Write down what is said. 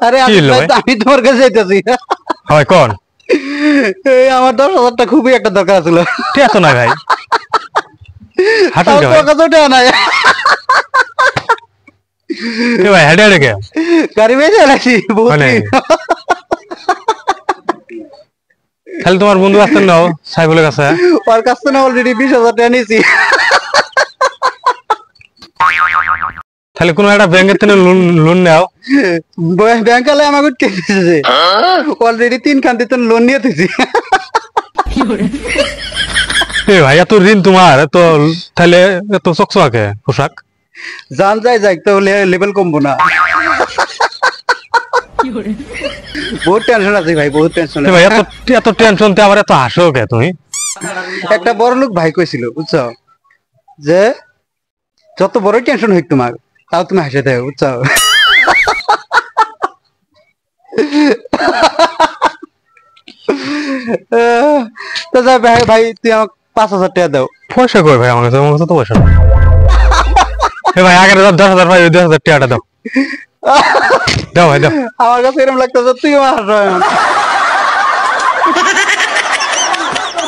আরে আমি তোমার কাছে যাইতেছি। হয় কোন? এই আমার 10,000 টাকা খুবই একটা দরকার ছিল। ঠিক আছে না ভাই, হাঁটুন ভাই। ভাই হেঁটে হেঁটে কে গাড়ি বেঁচে এলাইছি তাহলে তোমার বন্ধু আসতেন নাও সাইফুলের কাছে, ওর কাছ থেকে অলরেডি 20,000 টাকা নিয়েছি। তাহলে কোনো একটা ব্যাংকের থেকে লোন নাও। ব্যাংক আলে আমাকে দিতেছে অলরেডি 3 খান্তি তো লোন নিয়ে দিয়েছি। ভাই এত ঋণ তোমার, তো তাহলে এত চকচকে পোশাক জান যাই তো লেভেল কমবো না। বহুত টেনশন আছে ভাই, বহুত টেনশন ভাই। এত টেনশন তে আবার এত হাসো কে তুমি? একটা বড় লোক ভাই কইছিল বুঝছো, যে যত বড় টেনশন হইক তোমার তাও তুমি হাসে থাকো বুঝছো। তো যাই ভাই তুই আমাকে 5,000 টাকা দাও। পয়সা কই ভাই? আমার কাছে তো পয়সা নাই। ভাই আগে 10,000 ভাই, 10,000 টাকাটা দাও। দাও ভাই দাও। আমার কাছে এরকম লাগতেছে তুই আমার